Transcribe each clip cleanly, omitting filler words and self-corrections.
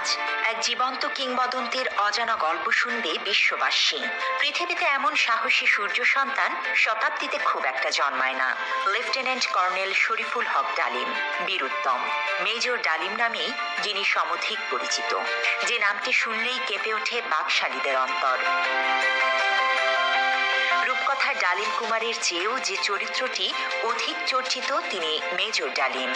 আজ এক জীবন্ত কিংবদন্তির অজানা গল্প শুনবে বিশ্ববাসী। পৃথিবীতে এমন সাহসী সূর্য সন্তান শতাব্দীতে খুব একটা জন্মায় না। লেফটেন্যান্ট কর্নেল শরীফুল হক ডালিম, বীরুত্তম মেজর ডালিম নামেই যিনি সমধিক পরিচিত, যে নামটি শুনলেই কেঁপে ওঠে বাকশালীদের অন্তর। রূপকথার ডালিম কুমারের চেয়েও যে চরিত্রটি অধিক চর্চিত তিনি মেজর ডালিম।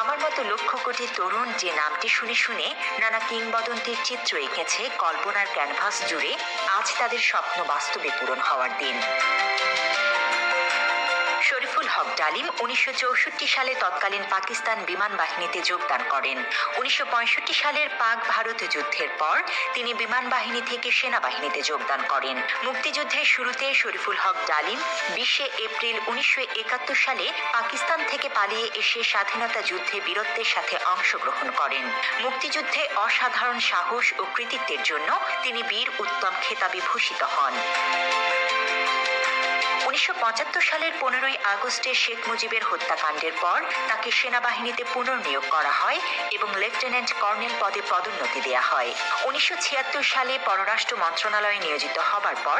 আমার মতো লক্ষ কোটি তরুণ যে নামটি শুনে শুনে নানা কিংবদন্তির চিত্র এঁকেছে কল্পনার ক্যানভাস জুড়ে, আজ তাদের স্বপ্ন বাস্তবে পূরণ হওয়ার দিন। শরীফুল হক ডালিম 1964 সালে তৎকালীন পাকিস্তান বিমান বাহিনীতে যোগদান করেন। 1965 সালের পাক ভারত যুদ্ধের পর তিনি বিমান বাহিনী থেকে সেনাবাহিনীতে যোগদান করেন। মুক্তিযুদ্ধের শুরুতে শরীফুল হক ডালিম 20 এপ্রিল 1971 সালে পাকিস্তান থেকে পালিয়ে এসে স্বাধীনতা যুদ্ধে বীরত্বের সাথে অংশগ্রহণ করেন। মুক্তিযুদ্ধে অসাধারণ সাহস ও কৃতিত্বের জন্য তিনি বীর উত্তম খেতাবে ভূষিত হন। 1975 সালের 15 আগস্টে শেখ মুজিবের হত্যাকাণ্ডের পর তাকে সেনাবাহিনীতে পুনর্নিয়োগ করা হয় এবং লেফটেন্যান্ট কর্নেল পদে পদোন্নতি দেওয়া হয়। 1976 সালে পররাষ্ট্র মন্ত্রণালয়ে নিয়োজিত হবার পর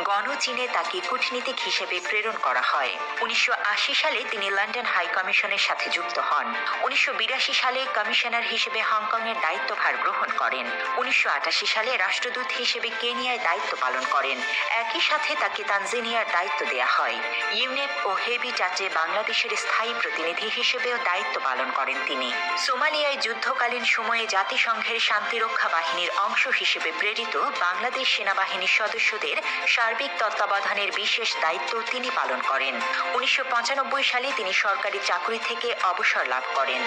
গণচীনে তাকে কূটনীতিক হিসেবে প্রেরণ করা হয়। 1980 সালে তিনি লন্ডন হাই কমিশনের সাথে যুক্ত হন। 1982 সালে কমিশনার হিসেবে হংকংয়ের দায়িত্বভার গ্রহণ করেন। 1988 সালে রাষ্ট্রদূত হিসেবে কেনিয়ায় দায়িত্ব পালন করেন। একই সাথে তাকে তানজানিয়ার দায়িত্ব দেয়া হয়। ইউনেপ ও হেবিটাটে বাংলাদেশের স্থায়ী প্রতিনিধি হিসেবেও দায়িত্ব পালন করেন তিনি। সোমালিয়ায় যুদ্ধকালীন সময়ে জাতিসংঘের শান্তিরক্ষা বাহিনীর অংশ হিসেবে প্রেরিত বাংলাদেশ সেনাবাহিনীর সদস্যদের সার্বিক তত্ত্বাবধানের বিশেষ দায়িত্ব তিনি পালন করেন। 1995 সালে তিনি সরকারি চাকরি থেকে অবসর লাভ করেন।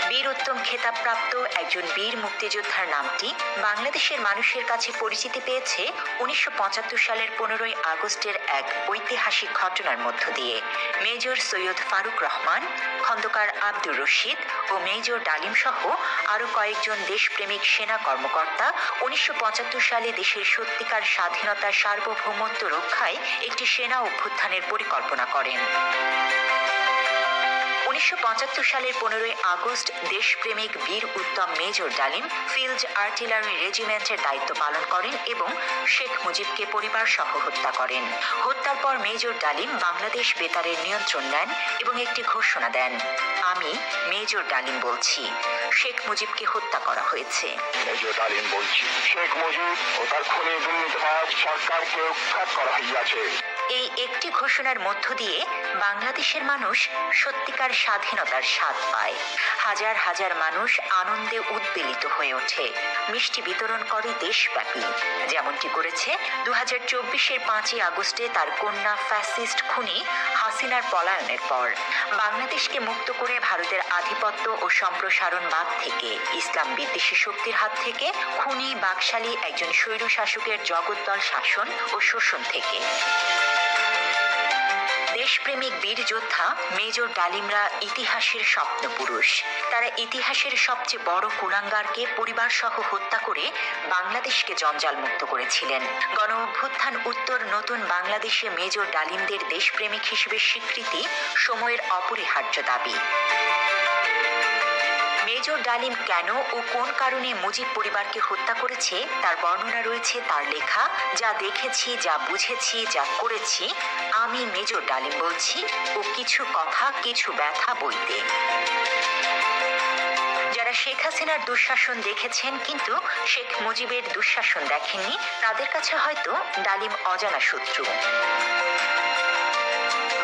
বীর উত্তম খেতাবপ্রাপ্ত একজন বীর মুক্তিযোদ্ধার নামটি বাংলাদেশের মানুষের কাছে পরিচিতি পেয়েছে 1975 সালের 15 আগস্টের এক ঐতিহাসিক ঘটনার মধ্য দিয়ে। মেজর সৈয়দ ফারুক রহমান, খন্দকার আব্দুর রশিদ ও মেজর ডালিম সহ আরও কয়েকজন দেশপ্রেমিক সেনা কর্মকর্তা 1975 সালে দেশের সত্যিকার স্বাধীনতা সার্বভৌমত্ব রক্ষায় একটি সেনা অভ্যুত্থানের পরিকল্পনা করেন। 1975 সালের 15 আগস্ট দেশপ্রেমিক বীর উত্তম মেজর ডালিম ফিল্ড আর্টিলারি রেজিমেন্টের দায়িত্ব পালন করেন এবং শেখ মুজিবকে পরিবার সহ হত্যা করেন। হত্যার পর মেজর ডালিম বাংলাদেশ বেতারের নিয়ন্ত্রণ নেন এবং একটি ঘোষণা দেন, আমি মেজর ডালিম বলছি, শেখ মুজিবকে হত্যা করা হয়েছে। মেজর ডালিম বলছি, শেখ মুজিব ও তার খুনি দুর্নীতিবাজ সরকারকে উৎখাত করা হইয়াছে। এই একটি ঘোষণার মধ্য দিয়ে বাংলাদেশের মানুষ সত্যিকার স্বাধীনতার স্বাদ পায়। হাজার হাজার মানুষ আনন্দে উদ্বেলিত হয়ে ওঠে, মিষ্টি বিতরণ করে দেশব্যাপী, যেমনটি করেছে 2024-এর 5 আগস্টে তার কন্যা ফ্যাসিস্ট খুনি হাসিনার পলায়নের পর। বাংলাদেশকে মুক্ত করে ভারতের আধিপত্য ও সম্প্রসারণবাদ থেকে, ইসলাম বিদ্বেষী শক্তির হাত থেকে, খুনি বাকশালী একজন স্বৈরশাসকের জগদ্দল শাসন ও শোষণ থেকে। দেশপ্রেমিক বীর যোদ্ধা মেজর ডালিমরা ইতিহাসের স্বপ্নপুরুষ। তারা ইতিহাসের সবচেয়ে বড় কুলাঙ্গারকে পরিবার সহ হত্যা করে বাংলাদেশকে জঞ্জাল মুক্ত করেছিলেন। গণ অভ্যুত্থান উত্তর নতুন বাংলাদেশে মেজর ডালিমদের দেশপ্রেমিক হিসেবে স্বীকৃতি সময়ের অপরিহার্য দাবি। মেজর ডালিম কেন ও কোন কারণে মুজিব পরিবারকে হত্যা করেছে তার বর্ণনা রয়েছে তার লেখা যা দেখেছি, যা বুঝেছি, যা করেছি, আমি মেজর ডালিম বলছি ও কিছু কথা কিছু ব্যথা বইতে। যারা শেখ হাসিনার দুঃশাসন দেখেছেন কিন্তু শেখ মুজিবের দুঃশাসন দেখেননি, তাদের কাছে হয়তো ডালিম অজানা শত্রু।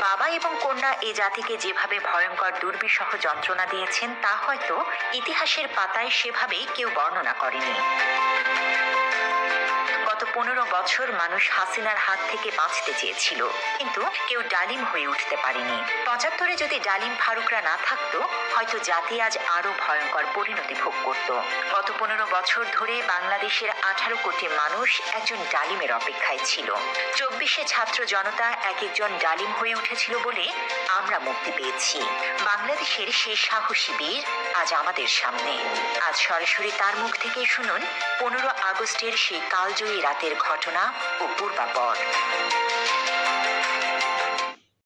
বাবা এবং কন্যা এ জাতিকে যেভাবে ভয়ঙ্কর দুর্বিষহ যন্ত্রণা দিয়েছেন তা হয়তো ইতিহাসের পাতায় সেভাবেই কেউ বর্ণনা করেনি। গত 15 বছর মানুষ হাসিনার হাত থেকে বাঁচতে চেয়েছিল, কিন্তু কেউ ডালিম হয়ে উঠতে পারেনি। 75-এ যদি ডালিম ফারুকরা না থাকতো, হয়তো জাতি আজ আরো ভয়ঙ্কর পরিণতি ভোগ করত। গত 15 বছর ধরে বাংলাদেশের 18 কোটি মানুষ একজন ডালিমের অপেক্ষায় ছিল। 24-এ ছাত্র জনতা এক একজন ডালিম হয়ে উঠেছিল বলে আমরা মুক্তি পেয়েছি। বাংলাদেশের সেই সাহসী বীর আজ আমাদের সামনে। আজ সরাসরি তার মুখ থেকে শুনুন 15 আগস্টের সেই কালজয়ী রাতের ঘটনা ও পূর্বাপর।